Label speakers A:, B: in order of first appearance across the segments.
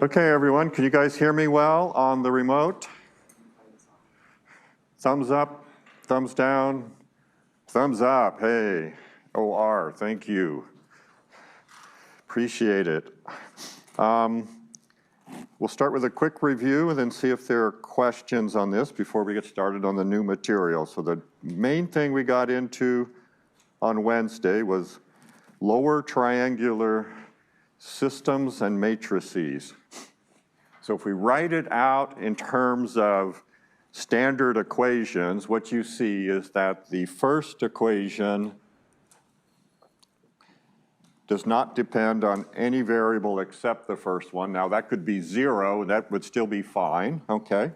A: Okay, everyone, can you guys hear me well on the remote? Thumbs up, thumbs down, thumbs up. Hey, OR, thank you. Appreciate it. We'll start with a quick review and then see if there are questions on this before we get started on the new material. So the main thing we got into on Wednesday was lower triangular systems and matrices. So if we write it out in terms of standard equations, what you see is that the first equation does not depend on any variable except the first one. Now that could be 0, and that would still be fine, okay?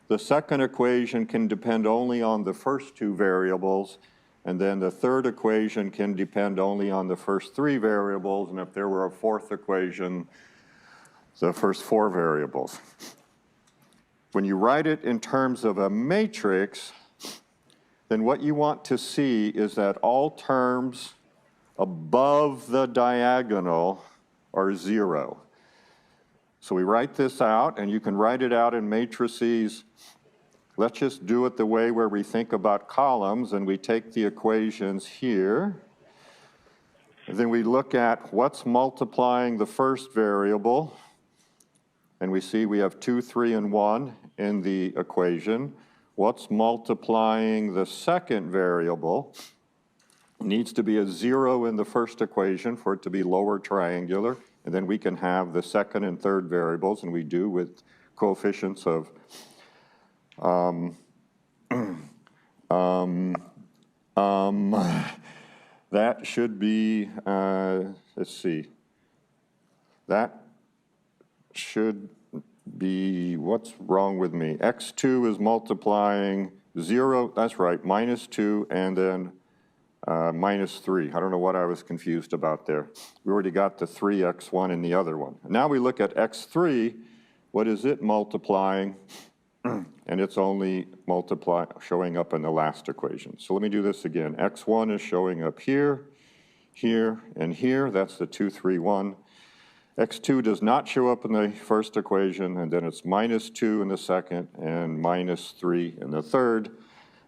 A: The second equation can depend only on the first 2 variables, and then the third equation can depend only on the first 3 variables, and if there were a fourth equation, the first 4 variables. When you write it in terms of a matrix, then what you want to see is that all terms above the diagonal are 0. So we write this out, and you can write it out in matrices. Let's just do it the way where we think about columns, and we take the equations here. And then we look at what's multiplying the first variable, and we see we have 2, 3, and 1 in the equation. What's multiplying the second variable? Needs to be a 0 in the first equation for it to be lower triangular, and then we can have the second and third variables, and we do with coefficients of that should be, let's see, that should be, what's wrong with me? X2 is multiplying 0, that's right, minus 2, and then minus 3. I don't know what I was confused about there. We already got the 3x1 in the other one. Now we look at x3. What is it multiplying? And it's only showing up in the last equation. So let me do this again. x1 is showing up here, here, and here. That's the 2, 3, 1. x2 does not show up in the first equation, and then it's minus 2 in the second and minus 3 in the third.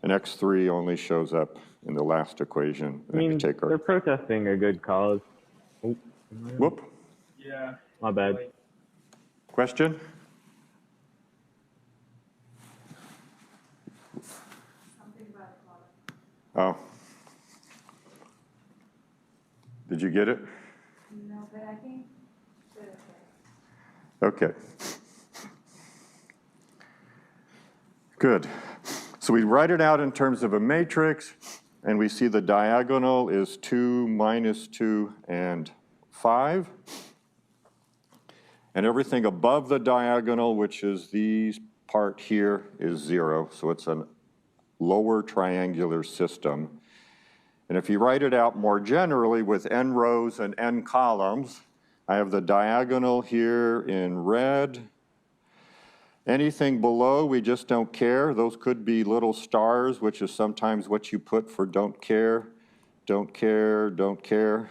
A: And x3 only shows up in the last equation.
B: I mean, they're protesting a good cause. Oh.
A: Whoop.
B: Yeah. My bad.
A: Question?
C: Something about a column.
A: Oh. Did you get it?
C: No, but I think
A: okay. Good. So we write it out in terms of a matrix, and we see the diagonal is 2, minus 2, and 5. And everything above the diagonal, which is the part here, is 0. So it's a lower triangular system. And if you write it out more generally with n rows and n columns, I have the diagonal here in red. Anything below, we just don't care. Those could be little stars, which is sometimes what you put for don't care, don't care, don't care.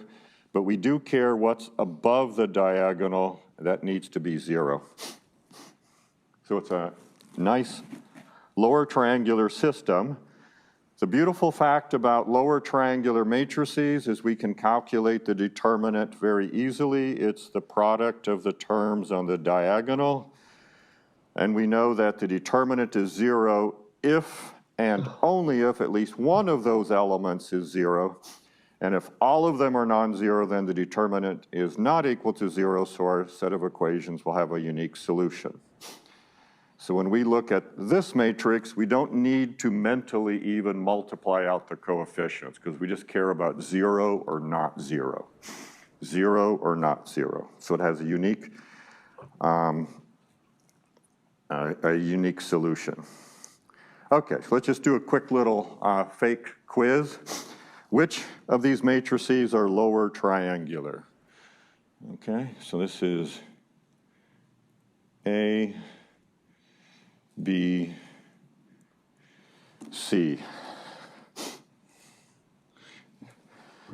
A: But we do care what's above the diagonal. That needs to be 0. So it's a nice lower triangular system. The beautiful fact about lower triangular matrices is we can calculate the determinant very easily. It's the product of the terms on the diagonal. And we know that the determinant is 0 if and only if at least one of those elements is 0. And if all of them are non-zero, then the determinant is not equal to 0, so our set of equations will have a unique solution. So when we look at this matrix, we don't need to mentally even multiply out the coefficients, because we just care about 0 or not 0. 0 or not 0. So it has a unique solution. Okay, so let's just do a quick little fake quiz. Which of these matrices are lower triangular? Okay, so this is A, B, C.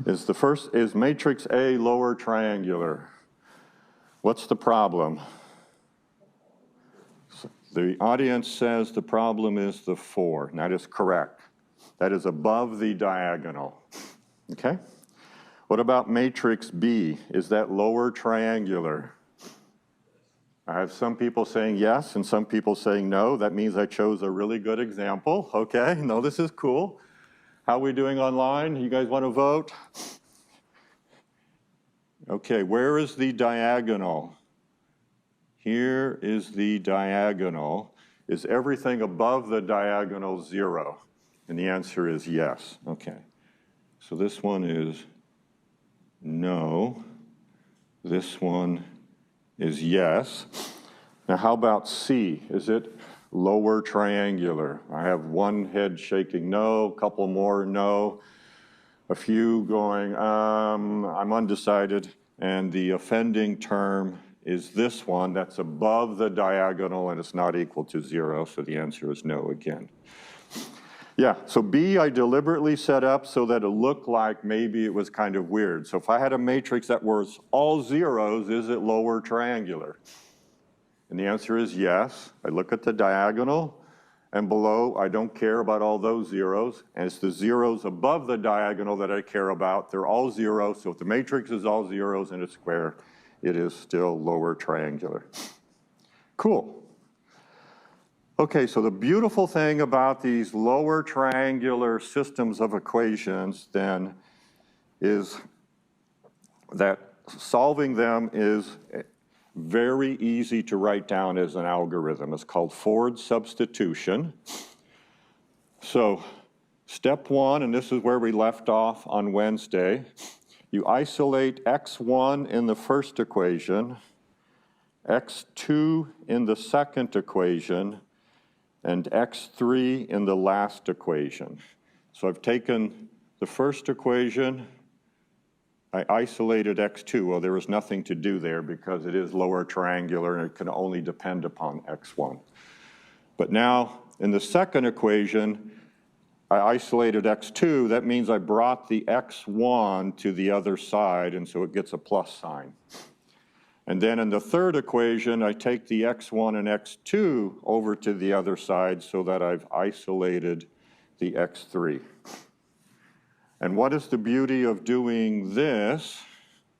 A: Is matrix A lower triangular? What's the problem? The audience says the problem is the 4. And that is correct. That is above the diagonal. Okay? What about matrix B? Is that lower triangular? I have some people saying yes and some people saying no. That means I chose a really good example. Okay, no, this is cool. How are we doing online? You guys want to vote? Okay, where is the diagonal? Here is the diagonal. Is everything above the diagonal 0? And the answer is yes. Okay, so this one is no. This one is yes. Now how about C? Is it lower triangular? I have one head shaking no, a couple more no, a few going I'm undecided, and the offending term is this one that's above the diagonal and it's not equal to 0, so the answer is no again. Yeah, so B I deliberately set up so that it looked like maybe it was kind of weird. So if I had a matrix that was all zeros, is it lower triangular? And the answer is yes. I look at the diagonal, and below I don't care about all those zeros, and it's the zeros above the diagonal that I care about. They're all zeros, so if the matrix is all zeros in a square, it is still lower triangular. Cool. Okay, so the beautiful thing about these lower triangular systems of equations then is that solving them is very easy to write down as an algorithm. It's called forward substitution. So step 1, and this is where we left off on Wednesday, you isolate x1 in the first equation, x2 in the second equation, and x3 in the last equation. So I've taken the first equation, I isolated x2. Well, there was nothing to do there because it is lower triangular and it can only depend upon x1. But now, in the second equation, I isolated x2. That means I brought the x1 to the other side, and so it gets a plus sign. And then in the third equation, I take the x1 and x2 over to the other side so that I've isolated the x3. And what is the beauty of doing this?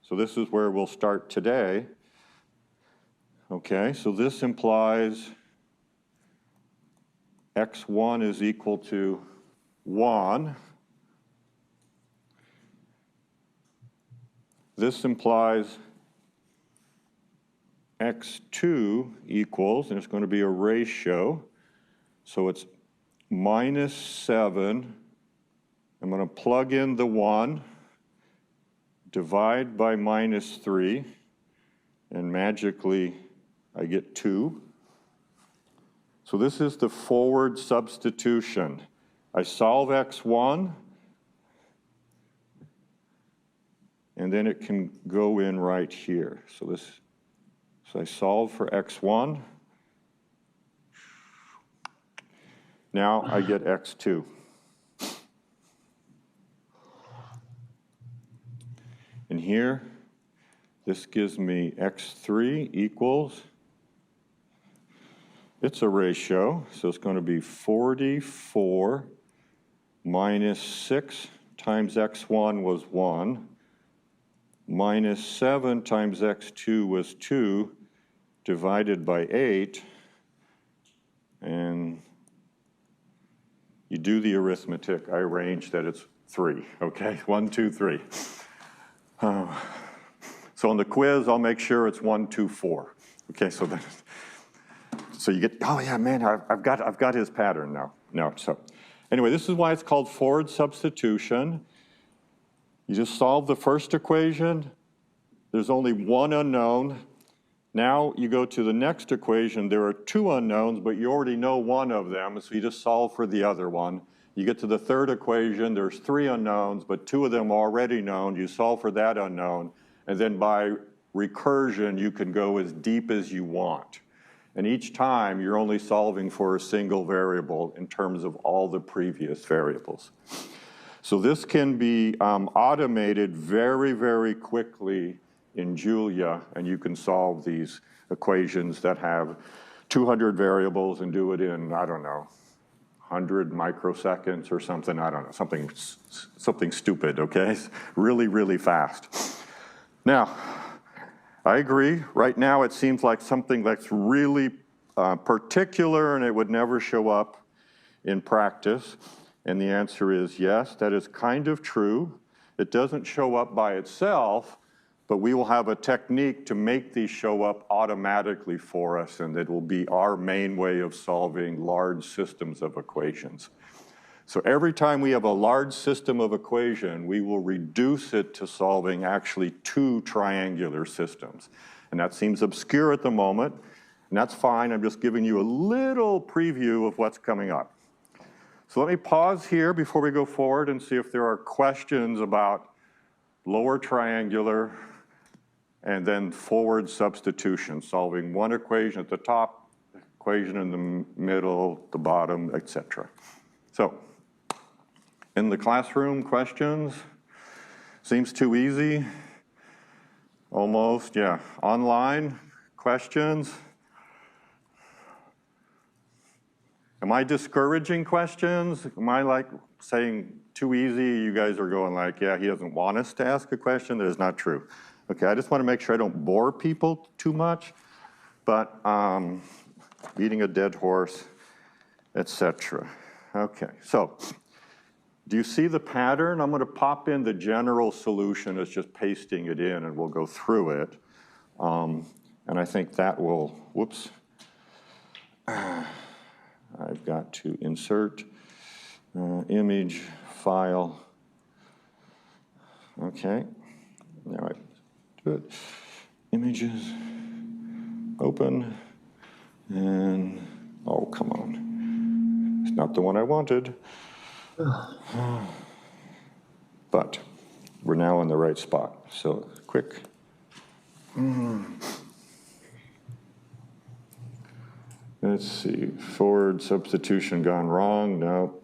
A: So this is where we'll start today. Okay, so this implies x1 is equal to 1. This implies x2 equals, and it's going to be a ratio, so it's minus 7. I'm going to plug in the 1, divide by minus 3, and magically I get 2. So this is the forward substitution. I solve x1, and then it can go in right here. So I solve for x1. Now I get x2. And here, this gives me x3 equals, it's a ratio, so it's going to be 44 minus 6 times x1 was 1, minus 7 times x2 was 2, divided by 8, and you do the arithmetic. I arrange that it's 3, okay? 1, 2, 3. So on the quiz, I'll make sure it's 1, 2, 4. Okay, so you get, oh yeah, man, I've got his pattern now. No, so anyway, this is why it's called forward substitution. You just solve the first equation. There's only one unknown. Now you go to the next equation. There are 2 unknowns, but you already know one of them, so you just solve for the other one. You get to the third equation, there's 3 unknowns, but 2 of them are already known. You solve for that unknown, and then by recursion, you can go as deep as you want. And each time, you're only solving for a single variable in terms of all the previous variables. So this can be automated very, very quickly in Julia, and you can solve these equations that have 200 variables and do it in, I don't know, 100 microseconds or something, I don't know, something stupid, okay? Really, really fast. Now, I agree, right now it seems like something that's really particular and it would never show up in practice. And the answer is yes, that is kind of true. It doesn't show up by itself, but we will have a technique to make these show up automatically for us, and it will be our main way of solving large systems of equations. So every time we have a large system of equation, we will reduce it to solving actually 2 triangular systems. And that seems obscure at the moment, and that's fine. I'm just giving you a little preview of what's coming up. So let me pause here before we go forward and see if there are questions about lower triangular and then forward substitution, solving one equation at the top, equation in the middle, the bottom, etc. So, in the classroom, questions? Seems too easy? Almost, yeah. Online, questions? Am I discouraging questions? Am I like saying too easy? You guys are going like, yeah, he doesn't want us to ask a question. That is not true. Okay, I just want to make sure I don't bore people too much, but beating a dead horse, etc. Okay, so do you see the pattern? I'm going to pop in the general solution as just pasting it in, and we'll go through it. And I think that will, whoops. I've got to insert image file. Okay, now I do it. Images, open, and oh, come on. It's not the one I wanted. But we're now in the right spot, so quick. Let's see, forward substitution gone wrong, no.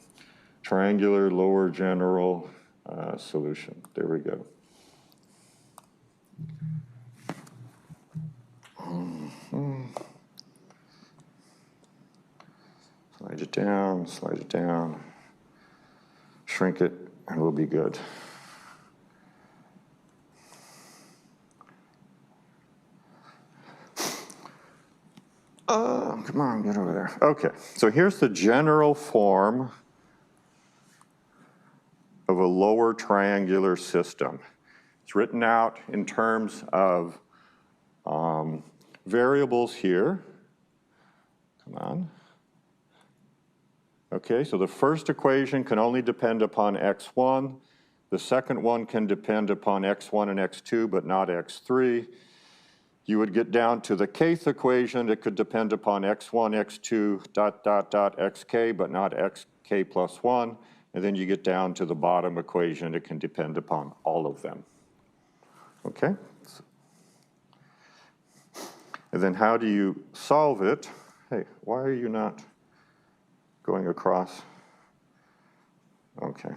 A: Triangular, lower general solution, there we go. Slide it down, shrink it, and we'll be good. Come on, get over there. Okay, so here's the general form of a lower triangular system. It's written out in terms of variables here. Come on. Okay, so the first equation can only depend upon x1. The second one can depend upon x1 and x2, but not x3. You would get down to the kth equation. It could depend upon x1, x2, xk, but not xk plus 1. And then you get down to the bottom equation. It can depend upon all of them. Okay? And then how do you solve it? Hey, why are you not going across? Okay.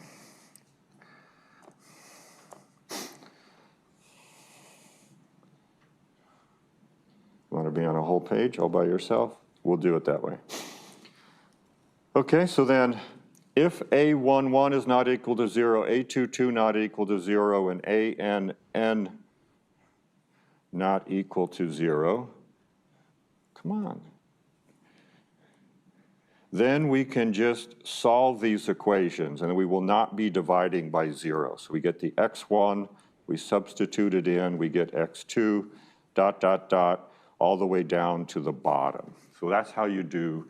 A: Want to be on a whole page all by yourself? We'll do it that way. Okay, so then if A11 is not equal to 0, A22 not equal to 0, and ANN not equal to 0, come on. Then we can just solve these equations, and we will not be dividing by 0. So we get the x1, we substitute it in, we get x2, all the way down to the bottom. So that's how you do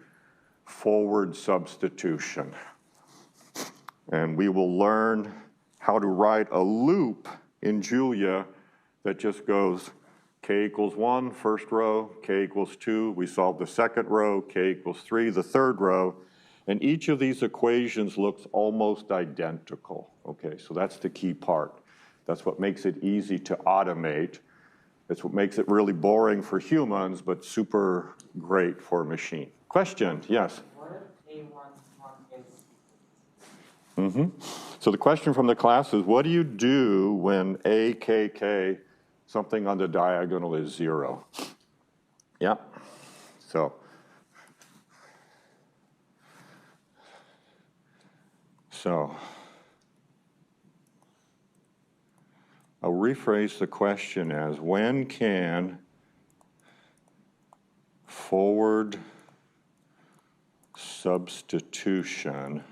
A: forward substitution. And we will learn how to write a loop in Julia that just goes k equals 1, first row, k equals 2, we solve the second row, k equals 3, the third row, and each of these equations looks almost identical. Okay, so that's the key part. That's what makes it easy to automate. It's what makes it really boring for humans, but super great for a machine. Question, yes?
D: What if A11 is?
A: So the question from the class is, what do you do when AKK, something on the diagonal is 0? Yeah, so So I'll rephrase the question as, when can forward substitution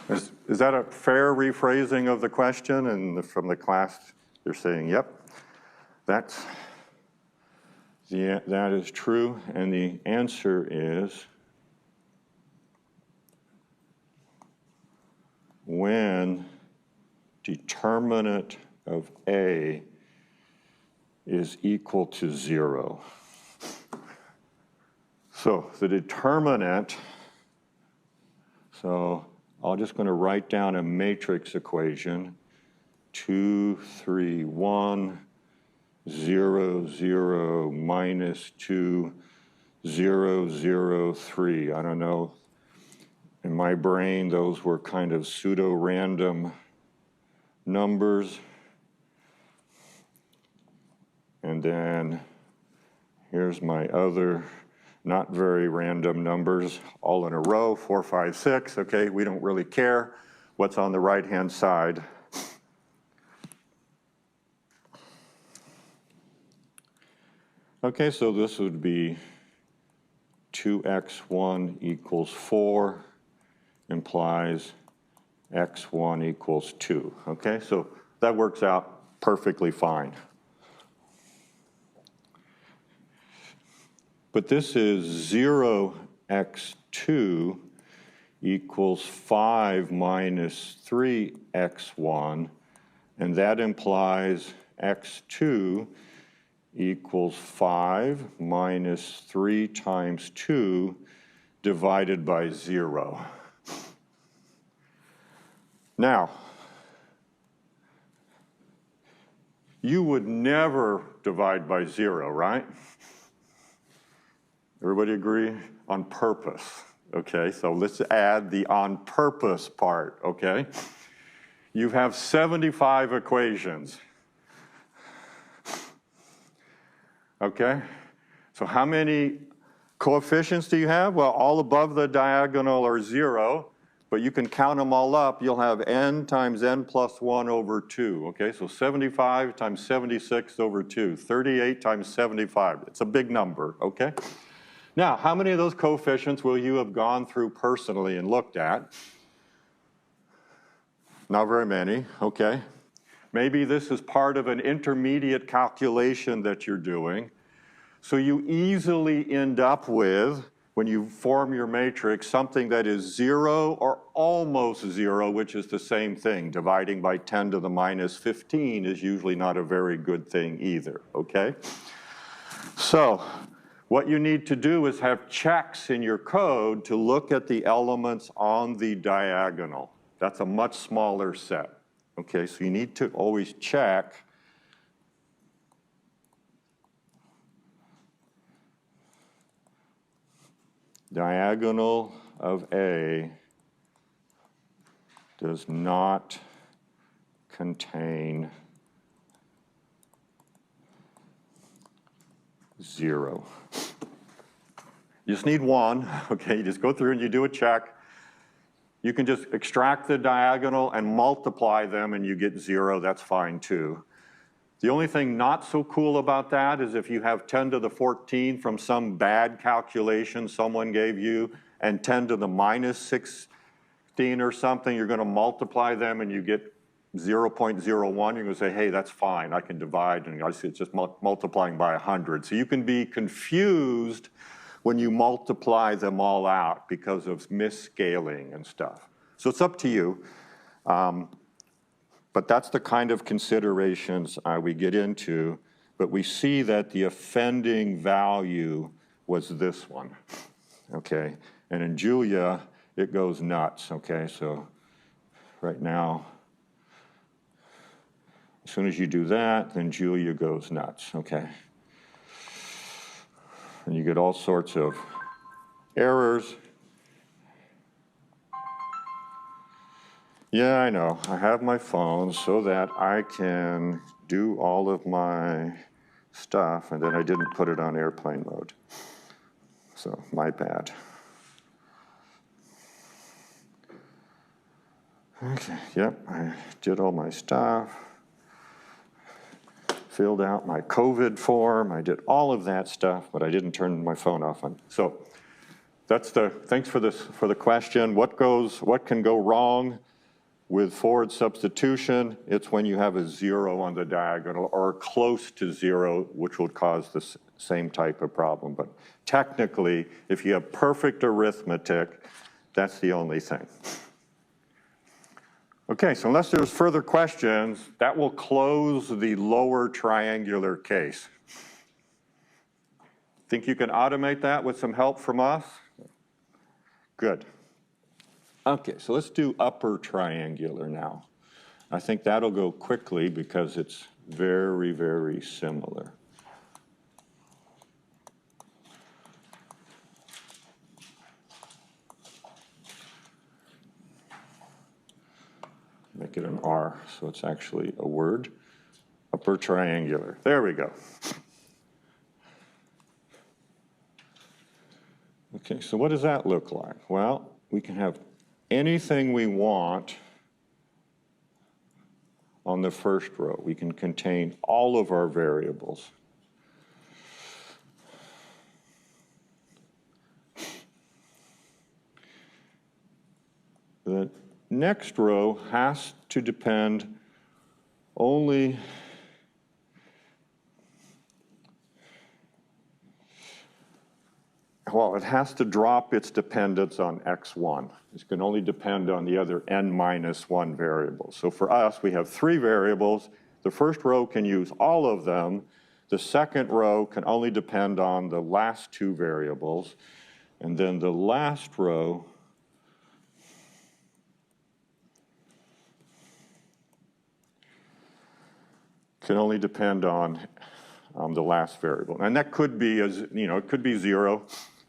A: is that a fair rephrasing of the question? And from the class, they're saying, yep, that is true. And the answer is, when determinant of A is equal to 0. So the determinant, so I'm just going to write down a matrix equation, 2, 3, 1, 0, 0, minus 2, 0, 0, 3. I don't know. In my brain, those were kind of pseudo-random numbers. And then here's my other not very random numbers, all in a row, 4, 5, 6. Okay, we don't really care what's on the right-hand side. Okay, so this would be 2x1 equals 4, implies x1 equals 2. Okay, so that works out perfectly fine. But this is 0x2 equals 5 minus 3x1, and that implies x2 equals 5 minus 3 times 2 divided by 0. Now, you would never divide by 0, right? Everybody agree? On purpose, okay? So let's add the on purpose part, okay? You have 75 equations, okay? So how many coefficients do you have? Well, all above the diagonal are 0, but you can count them all up. You'll have n times n plus 1 over 2, okay? So 75 times 76 over 2, 38 times 75. It's a big number, okay? Now, how many of those coefficients will you have gone through personally and looked at? Not very many, okay. Maybe this is part of an intermediate calculation that you're doing. So you easily end up with, when you form your matrix, something that is 0 or almost 0, which is the same thing. Dividing by 10 to the minus 15 is usually not a very good thing either, okay? So what you need to do is have checks in your code to look at the elements on the diagonal. That's a much smaller set. Okay, so you need to always check diagonal of A does not contain 0. You just need 1, okay? You just go through and you do a check. You can just extract the diagonal and multiply them and you get 0, that's fine too. The only thing not so cool about that is if you have 10 to the 14 from some bad calculation someone gave you and 10 to the minus 16 or something, you're going to multiply them and you get 0.01, you're going to say, hey, that's fine, I can divide, and I see it's just multiplying by 100. So you can be confused when you multiply them all out because of misscaling and stuff. So it's up to you. But that's the kind of considerations we get into. But we see that the offending value was this one, okay? And in Julia, it goes nuts, okay? So right now, as soon as you do that, then Julia goes nuts, okay? And you get all sorts of errors. Yeah, I know. I have my phone so that I can do all of my stuff, and then I didn't put it on airplane mode. So my bad. Okay, yep, I did all my stuff. Filled out my COVID form. I did all of that stuff, but I didn't turn my phone off on. So thanks for the question. What can go wrong with forward substitution? It's when you have a 0 on the diagonal or close to 0, which will cause the same type of problem. But technically, if you have perfect arithmetic, that's the only thing. Okay, so unless there's further questions, that will close the lower triangular case. Think you can automate that with some help from us? Good. Okay, so let's do upper triangular now. I think that'll go quickly because it's very, very similar. Make it an R, so it's actually a word. Upper triangular. There we go. Okay, so what does that look like? Well, we can have anything we want on the first row. We can contain all of our variables. The next row has to depend only well, it has to drop its dependence on x1. It can only depend on the other n-1 variables. So for us, we have 3 variables. The first row can use all of them. The second row can only depend on the last 2 variables. And then the last row can only depend on the last variable. And that could be, it could be 0,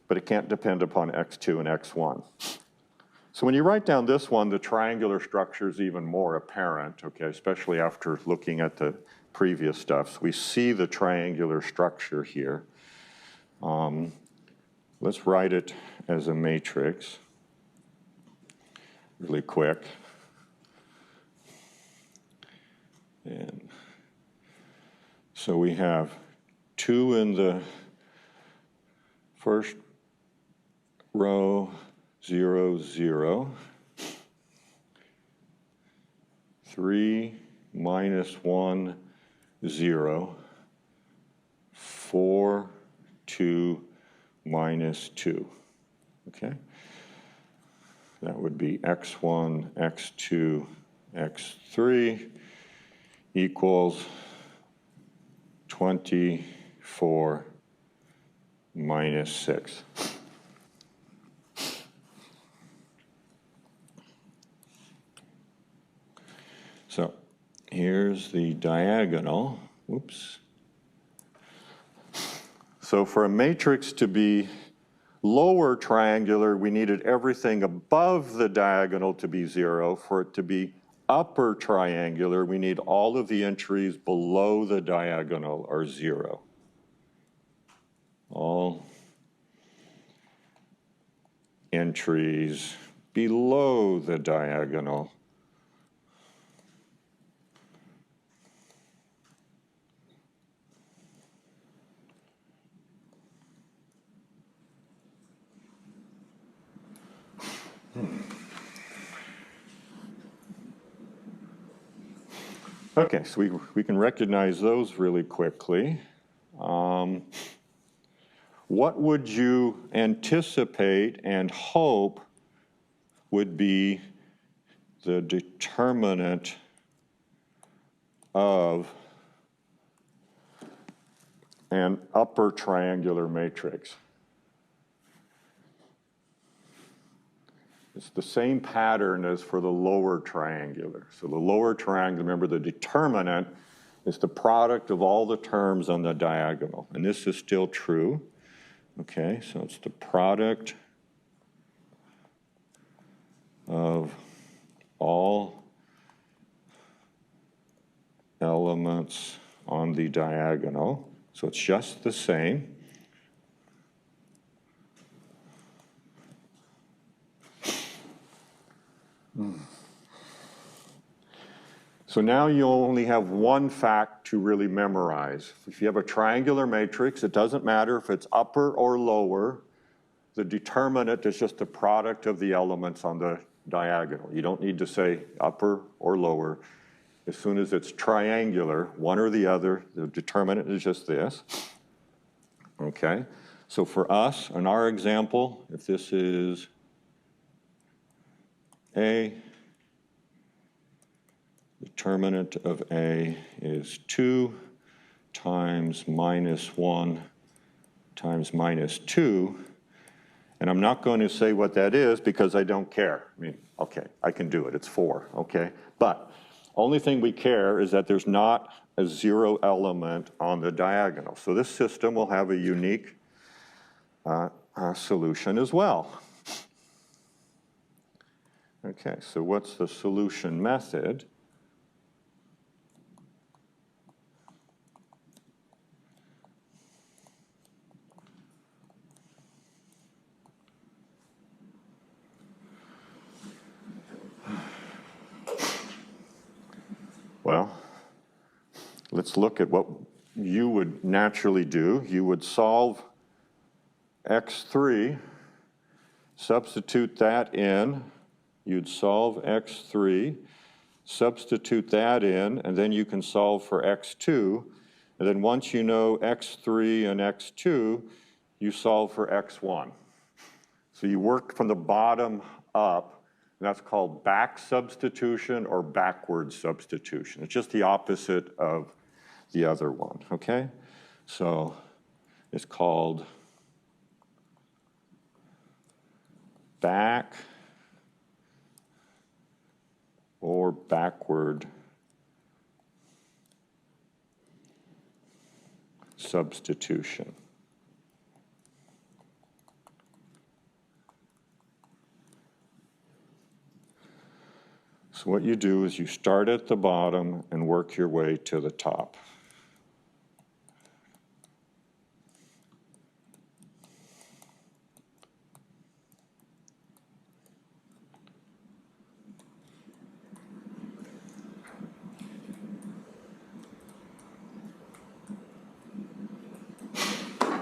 A: but it can't depend upon x2 and x1. So when you write down this one, the triangular structure is even more apparent, okay, especially after looking at the previous stuff. So we see the triangular structure here. Let's write it as a matrix really quick. And so we have 2 in the first row, 0, 0. 3, -1, 0. 4, 2, -2. Okay? That would be x1, x2, x3 equals 24 -6. So here's the diagonal. Whoops. So for a matrix to be lower triangular, we needed everything above the diagonal to be 0. For it to be upper triangular, we need all of the entries below the diagonal are 0. All entries below the diagonal Okay, so we can recognize those really quickly. What would you anticipate and hope would be the determinant of an upper triangular matrix? It's the same pattern as for the lower triangular. So the lower triangular, remember the determinant is the product of all the terms on the diagonal. And this is still true. Okay, so it's the product of all elements elements on the diagonal. So it's just the same. So now you only have one fact to really memorize. If you have a triangular matrix, it doesn't matter if it's upper or lower. The determinant is just the product of the elements on the diagonal. You don't need to say upper or lower. As soon as it's triangular, one or the other, the determinant is just this. Okay, so for us, in our example, if this is A, determinant of A is 2 times minus 1 times minus 2. And I'm not going to say what that is because I don't care. I mean, okay, I can do it. It's 4, okay? But only thing we care is that there's not a 0 element on the diagonal. So this system will have a unique solution as well. Okay, so what's the solution method? Well, let's look at what you would naturally do. You would solve x3, substitute that in. You'd solve x3, substitute that in, and then you can solve for x2. And then once you know x3 and x2, you solve for x1. So you work from the bottom up. And that's called back substitution or backward substitution. It's just the opposite of the other one, okay? So it's called back or backward substitution. So what you do is you start at the bottom and work your way to the top.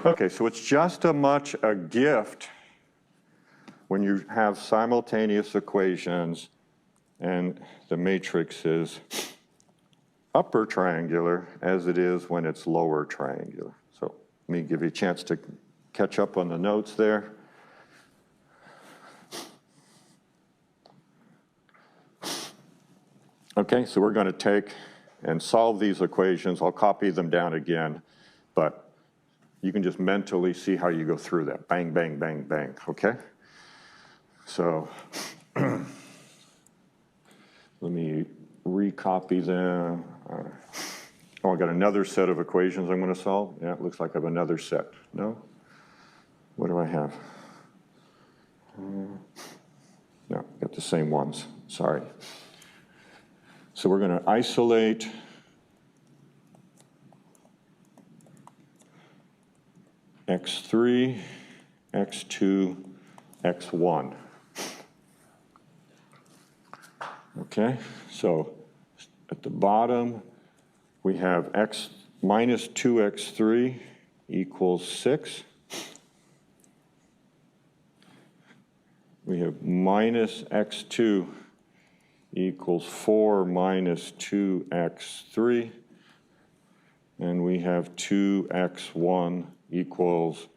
A: Okay, so it's just as much a gift when you have simultaneous equations and the matrix is upper triangular as it is when it's lower triangular. So let me give you a chance to catch up on the notes there. Okay, so we're going to take and solve these equations. I'll copy them down again, but you can just mentally see how you go through that. Bang, bang, bang, bang, okay? So let me recopy them. Oh, I got another set of equations I'm going to solve. Yeah, it looks like I have another set. No? What do I have? No, got the same ones. Sorry. So we're going to isolate x3, x2, x1. Okay, so at the bottom, we have x minus 2x3 equals 6. We have minus x2 equals 4 minus 2x3. And we have 2x1 equals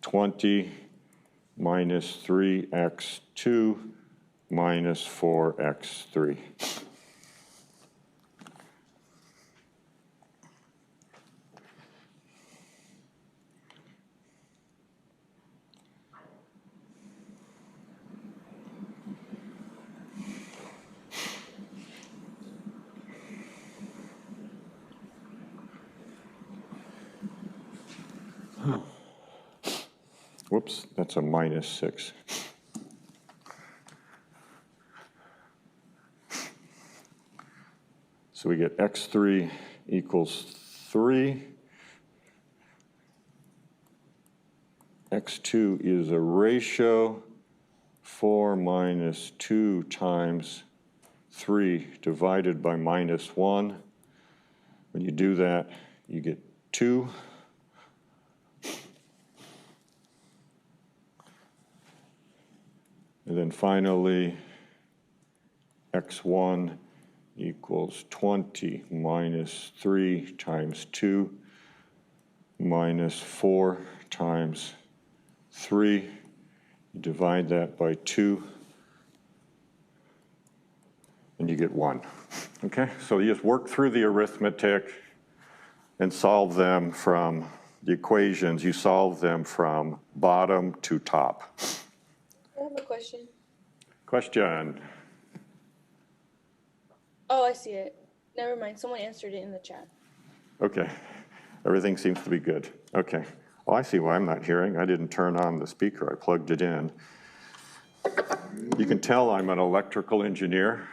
A: 20 minus 3x2 minus 4x3. Whoops, that's a minus 6. So we get x3 equals 3. X2 is a ratio, 4 minus 2 times 3 divided by minus 1. When you do that, you get 2. And then finally, x1 equals 20 minus 3 times 2 minus 4 times 3. You divide that by 2, and you get 1. Okay, so you just work through the arithmetic and solve them from the equations. You solve them from bottom to top.
D: I have a question.
A: Question?
D: Oh, I see it. Never mind. Someone answered it in the chat.
A: Okay, everything seems to be good. Okay, well, I see why I'm not hearing. I didn't turn on the speaker, I plugged it in. You can tell I'm an electrical engineer.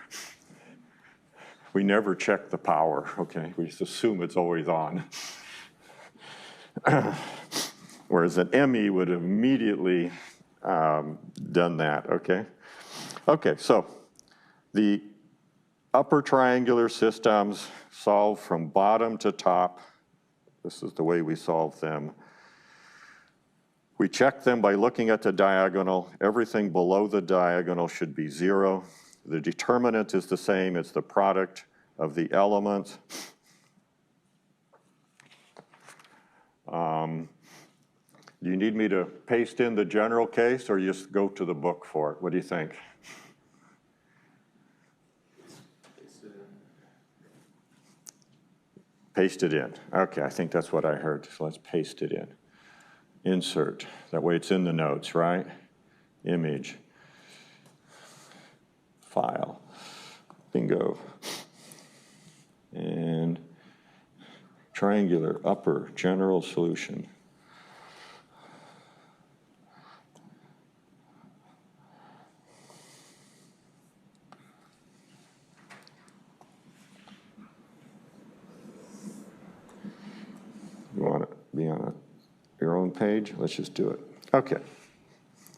A: We never check the power, okay? We just assume it's always on. Whereas an ME would have immediately done that, okay? Okay, so the upper triangular systems solve from bottom to top. This is the way we solve them. We check them by looking at the diagonal. Everything below the diagonal should be 0. The determinant is the same. It's the product of the elements. Do you need me to paste in the general case or just go to the book for it? What do you think? Paste it in. Okay, I think that's what I heard. So let's paste it in. Insert. That way it's in the notes, right? Image. File. Bingo. And triangular upper general solution. You want to be on your own page? Let's just do it. Okay.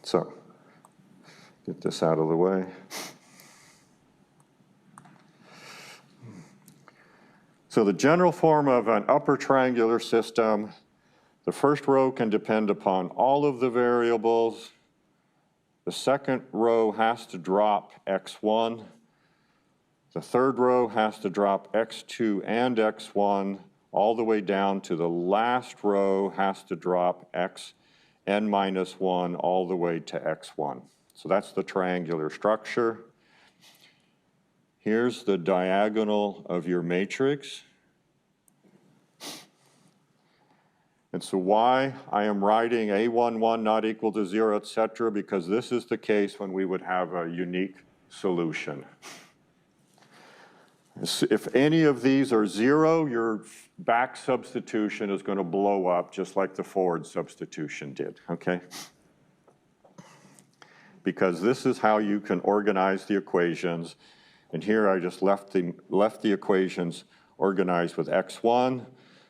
A: So, get this out of the way. So the general form of an upper triangular system, the first row can depend upon all of the variables. The second row has to drop x1. The third row has to drop x2 and x1, all the way down to the last row has to drop xn minus 1 all the way to x1. So that's the triangular structure. Here's the diagonal of your matrix. And so why I am writing A11 not equal to 0, etc., because this is the case when we would have a unique solution. If any of these are 0, your back substitution is going to blow up just like the forward substitution did, okay? Because this is how you can organize the equations. And here I just left the equations organized with x1.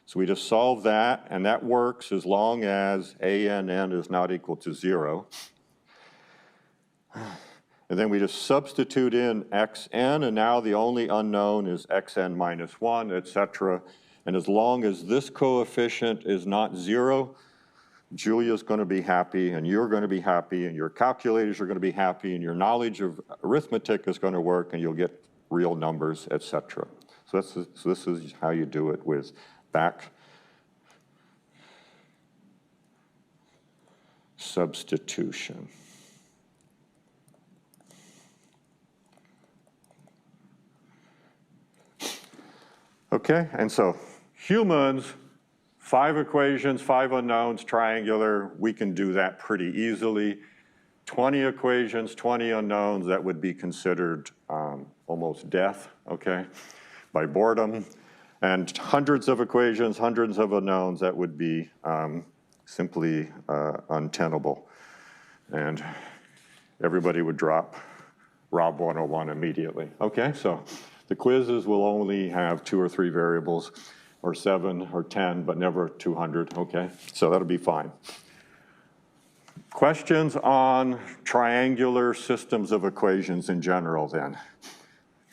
A: So we just solve that, and that works as long as ANN is not equal to 0. And then we just substitute in xn, and now the only unknown is xn minus 1, etc. And as long as this coefficient is not 0, Julia's going to be happy, and you're going to be happy, and your calculators are going to be happy, and your knowledge of arithmetic is going to work, and you'll get real numbers, etc. So this is how you do it with back substitution. Okay, and so humans, 5 equations, 5 unknowns, triangular, we can do that pretty easily. 20 equations, 20 unknowns, that would be considered almost death, okay, by boredom. And hundreds of equations, hundreds of unknowns, that would be simply untenable. And everybody would drop Rob 101 immediately. Okay, so the quizzes will only have 2 or 3 variables. or 7 or 10, but never 200, okay? So that'll be fine. Questions on triangular systems of equations in general then?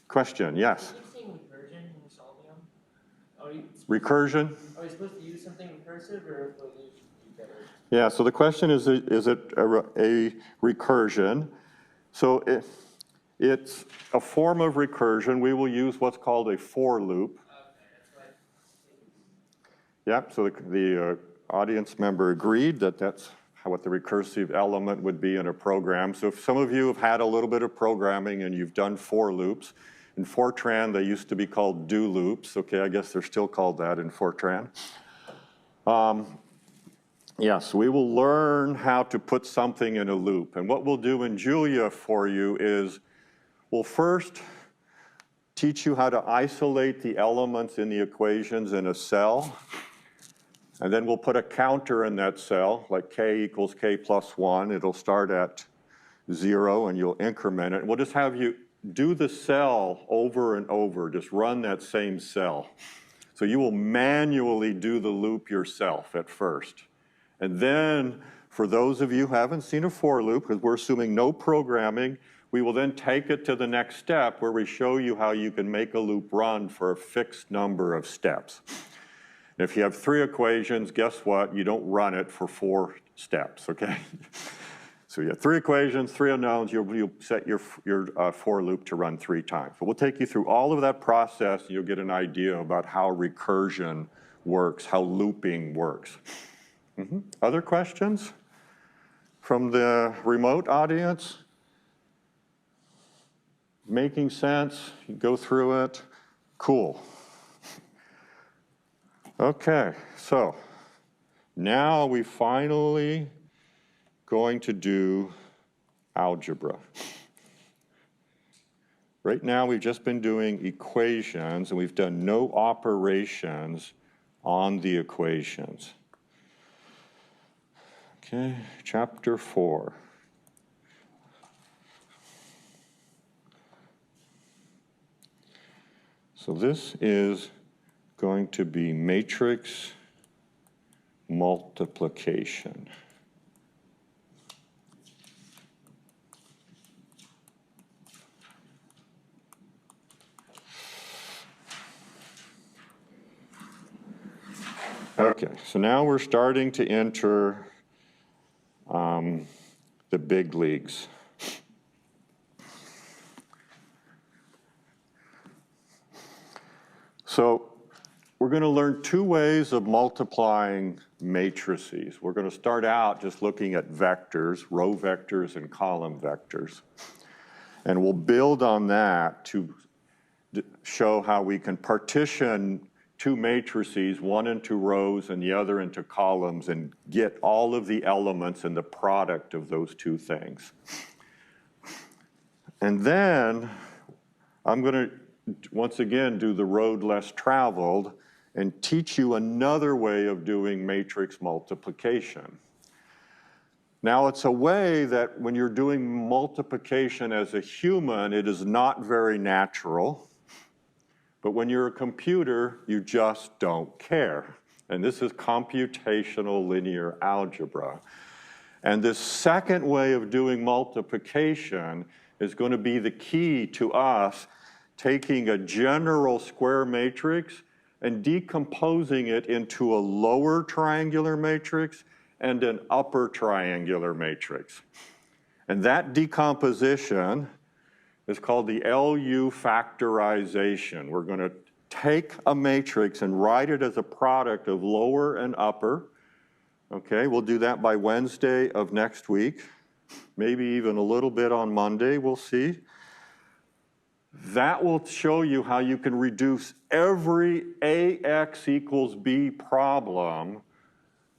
A: Question, yes?
E: Are you saying recursion when you're solving them?
A: Recursion?
E: Are we supposed to use something recursive or will you do better?
A: Yeah, so the question is it a recursion? So it's a form of recursion. We will use what's called a for loop.
E: Okay, that's right.
A: Yep, so the audience member agreed that that's what the recursive element would be in a program. So if some of you have had a little bit of programming and you've done for loops, in Fortran they used to be called do loops. Okay, I guess they're still called that in Fortran. Yes, we will learn how to put something in a loop. And what we'll do in Julia for you is we'll first teach you how to isolate the elements in the equations in a cell. And then we'll put a counter in that cell, like k equals k plus 1. It'll start at 0, and you'll increment it. And we'll just have you do the cell over and over. Just run that same cell. So you will manually do the loop yourself at first. And then, for those of you who haven't seen a for loop, because we're assuming no programming, we will then take it to the next step where we show you how you can make a loop run for a fixed number of steps. And if you have 3 equations, guess what? You don't run it for 4 steps, okay? So you have 3 equations, 3 unknowns, you'll set your for loop to run 3 times. But we'll take you through all of that process, and you'll get an idea about how recursion works, how looping works. Other questions from the remote audience? Making sense? You go through it? Cool. Okay, so now we finally going to do algebra. Right now we've just been doing equations and we've done no operations on the equations. Okay, chapter 4. So this is going to be matrix multiplication. Okay, so now we're starting to enter the big leagues. So we're going to learn 2 ways of multiplying matrices. We're going to start out just looking at vectors, row vectors and column vectors. And we'll build on that to show how we can partition 2 matrices, one into rows and the other into columns, and get all of the elements and the product of those 2 things. And then I'm going to once again do the road less traveled and teach you another way of doing matrix multiplication. Now, it's a way that when you're doing multiplication as a human, it is not very natural. But when you're a computer, you just don't care. And this is computational linear algebra. And this second way of doing multiplication is going to be the key to us taking a general square matrix and decomposing it into a lower triangular matrix and an upper triangular matrix. And that decomposition is called the LU factorization. We're going to take a matrix and write it as a product of lower and upper. Okay, we'll do that by Wednesday of next week, maybe even a little bit on Monday, we'll see. That will show you how you can reduce every AX equals B problem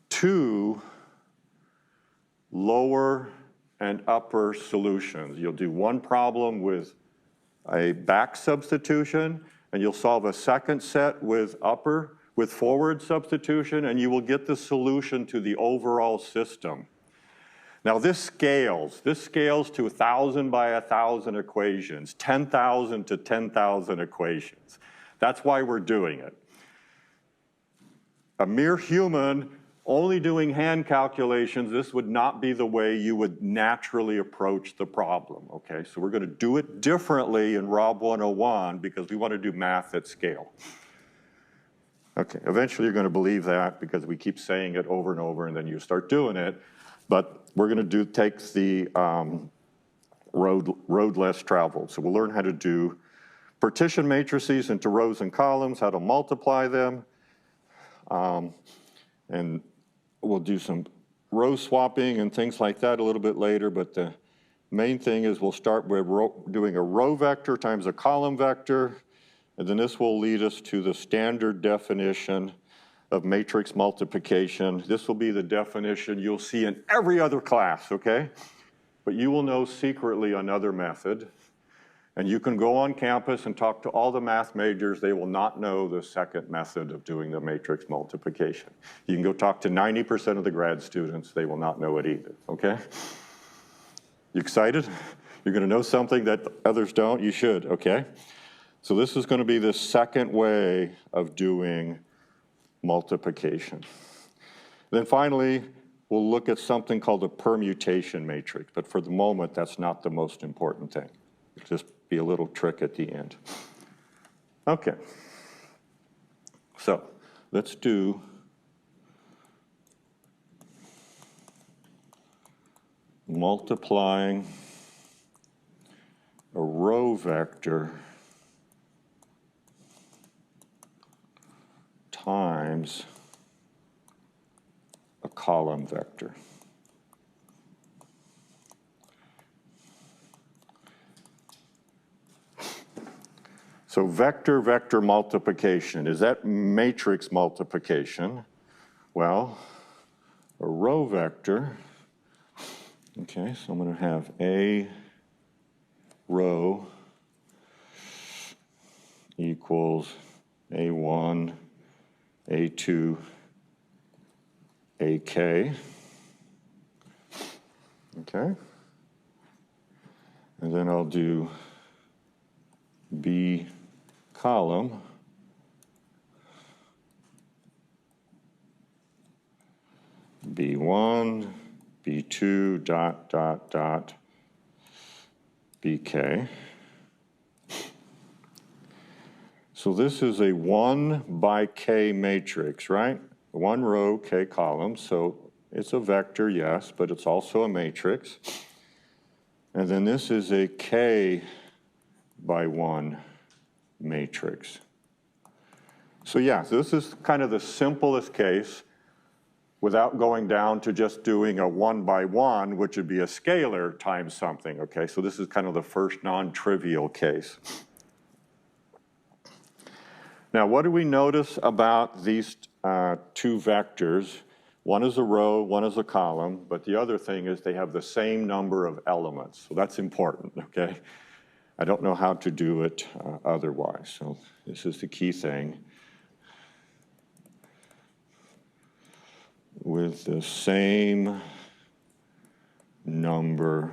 A: to lower and upper solutions. You'll do one problem with a back substitution, and you'll solve a second set with forward substitution, and you will get the solution to the overall system. Now this scales to 1,000 by 1,000 equations, 10,000 to 10,000 equations. That's why we're doing it. a mere human only doing hand calculations, this would not be the way you would naturally approach the problem, okay? So we're gonna do it differently in Rob 101 because we want to do math at scale. Okay, eventually you're gonna believe that because we keep saying it over and over and then you start doing it. But we're gonna take the road less traveled. So we'll learn how to do partition matrices into rows and columns, how to multiply them, and we'll do some row swapping and things like that a little bit later, but the main thing is we'll start with doing a row vector times a column vector, and then this will lead us to the standard definition of matrix multiplication. This will be the definition you'll see in every other class, okay? But you will know secretly another method, and you can go on campus and talk to all the math majors. They will not know the second method of doing the matrix multiplication. You can go talk to 90% of the grad students. They will not know it either, okay? You excited? You're gonna know something that others don't? You should, okay? So this is gonna be the second way of doing multiplication. Then finally, we'll look at something called a permutation matrix, but for the moment, that's not the most important thing. It'll just be a little trick at the end. Okay, so let's do multiplying a row vector times a column vector. So vector-vector multiplication, is that matrix multiplication? Well, a row vector, okay, so I'm going to have A row equals A1, A2, AK, okay? And then I'll do B column B1, B2, dot, dot, dot, BK. So this is a 1 by K matrix, right? One row, K columns, so it's a vector, yes, but it's also a matrix. And then this is a K by 1 matrix. So yeah, so this is kind of the simplest case without going down to just doing a 1 by 1, which would be a scalar times something, okay? So this is kind of the first non-trivial case. Now, what do we notice about these two vectors? One is a row, one is a column, but the other thing is they have the same number of elements. So that's important, okay? I don't know how to do it otherwise. So this is the key thing. With the same number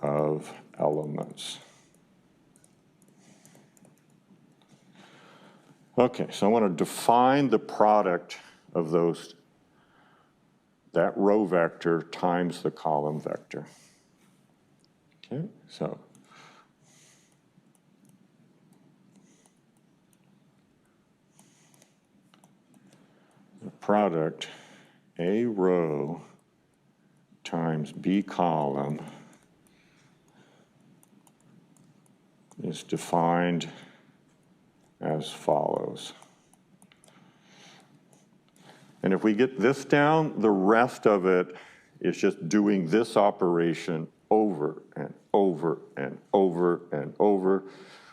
A: of elements. Okay, so I want to define the product of those, that row vector times the column vector. Okay, so the product A row times B column is defined as follows. And if we get this down, the rest of it is just doing this operation over and over and over and over,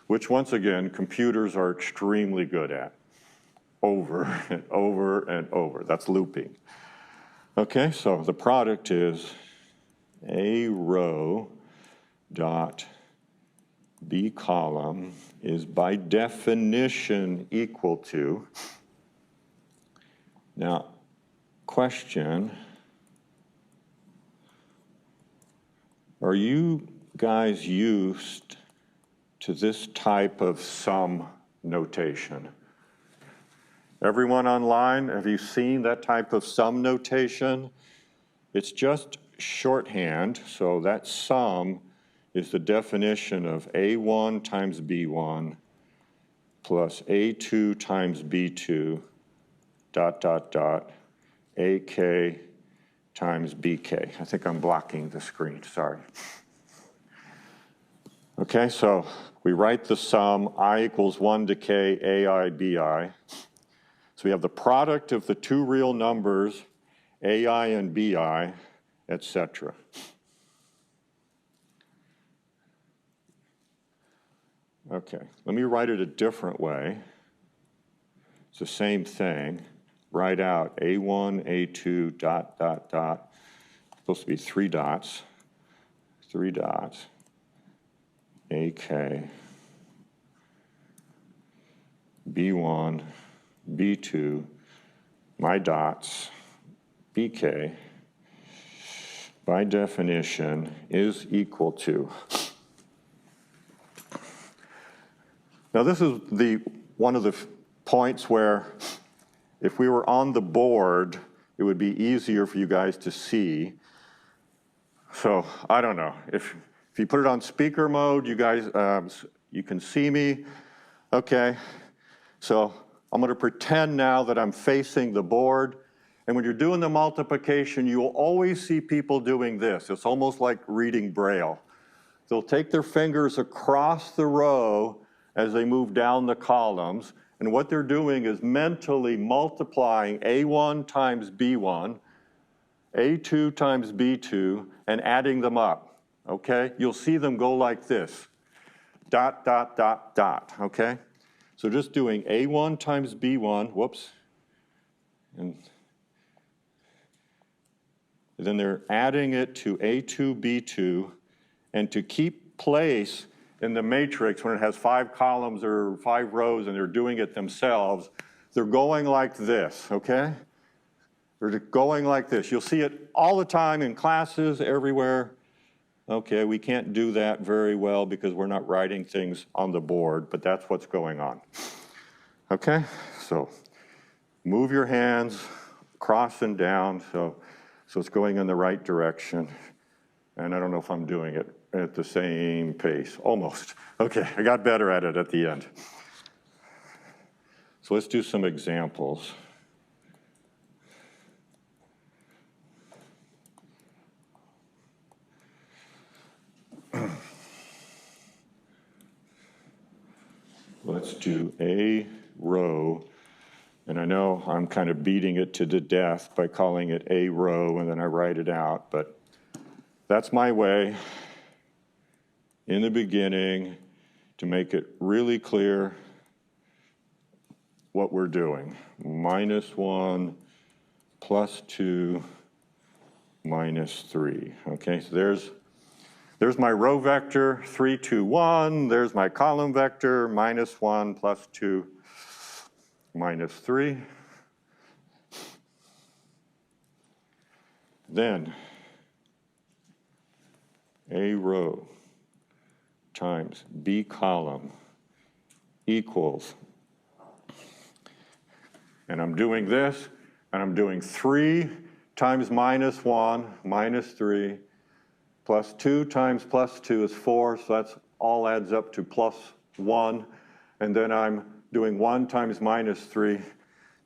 A: which once again, computers are extremely good at. Over and over and over, that's looping. Okay, so the product is A row dot B column is by definition equal to, now, question, are you guys used to this type of sum notation? Everyone online, have you seen that type of sum notation? It's just shorthand, so that sum is the definition of A1 times B1 plus A2 times B2 dot, dot, dot, AK times BK. I think I'm blocking the screen, sorry. Okay, so we write the sum I equals 1 to K AI BI. So we have the product of the two real numbers, AI and BI, etc. Okay, let me write it a different way. It's the same thing. Write out A1, A2, dot, dot, dot. It's supposed to be three dots, AK, B1, B2, my dots, BK, by definition, is equal to. Now this is one of the points where if we were on the board, it would be easier for you guys to see. So I don't know, if you put it on speaker mode, you guys, you can see me. Okay, so I'm going to pretend now that I'm facing the board. And when you're doing the multiplication, you will always see people doing this. It's almost like reading Braille. They'll take their fingers across the row as they move down the columns. And what they're doing is mentally multiplying A1 times B1, A2 times B2, and adding them up, okay? You'll see them go like this, dot, dot, dot, dot, okay? So just doing A1 times B1, whoops, and then they're adding it to A2, B2, and to keep place in the matrix when it has 5 columns or 5 rows and they're doing it themselves, they're going like this, okay? They're going like this. You'll see it all the time in classes, everywhere. Okay, we can't do that very well because we're not writing things on the board, but that's what's going on. Okay, so move your hands, cross and down, so it's going in the right direction. And I don't know if I'm doing it at the same pace, almost. Okay, I got better at it at the end. So let's do some examples. Let's do a row, and I know I'm kind of beating it to the death by calling it a row and then I write it out, but that's my way in the beginning to make it really clear what we're doing. -1, +2, -3. Okay, so there's my row vector, 3, 2, 1. There's my column vector, -1, +2, -3. Then A row times B column equals, and I'm doing this, and I'm doing 3 times -1, -3, +2 times +2 is 4, so that's all adds up to +1. And then I'm doing 1 times -3.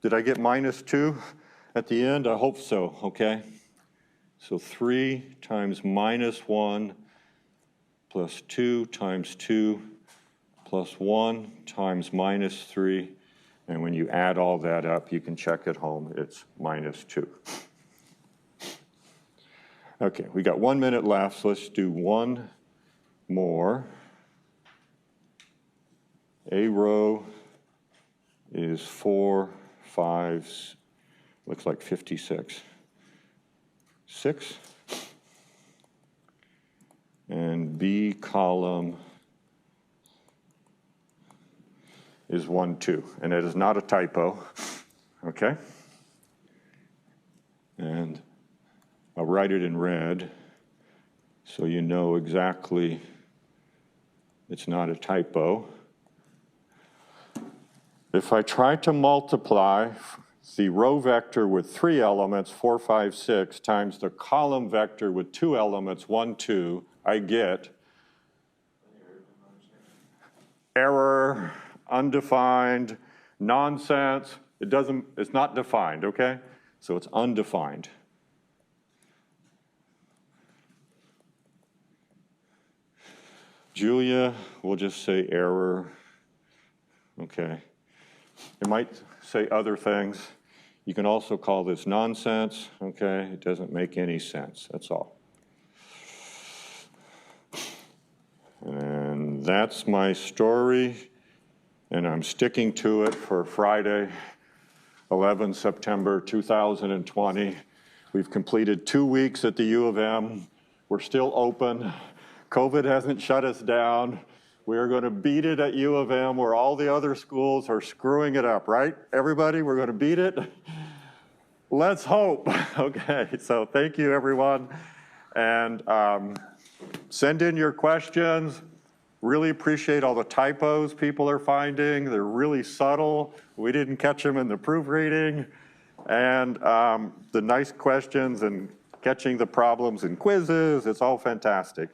A: Did I get -2 at the end? I hope so, okay? So 3 times -1 plus 2 times 2 plus 1 times -3. And when you add all that up, you can check at home, it's -2. Okay, we got 1 minute left, so let's do one more. A row is 4, 5, looks like 56. 6. And B column is 1, 2. And it is not a typo, okay? And I'll write it in red so you know exactly it's not a typo. If I try to multiply the row vector with 3 elements, 4, 5, 6, times the column vector with 2 elements, 1, 2, I get error, undefined, nonsense. It's not defined, okay? So it's undefined. Julia, we'll just say error. Okay. It might say other things. You can also call this nonsense, okay? It doesn't make any sense, that's all. And that's my story, and I'm sticking to it for Friday, 11 September 2020. We've completed 2 weeks at the U of M. We're still open. COVID hasn't shut us down. We are going to beat it at U of M where all the other schools are screwing it up, right? Everybody, we're going to beat it? Let's hope. Okay, so thank you, everyone. And send in your questions. Really appreciate all the typos people are finding. They're really subtle. We didn't catch them in the proofreading. And the nice questions and catching the problems in quizzes. It's all fantastic.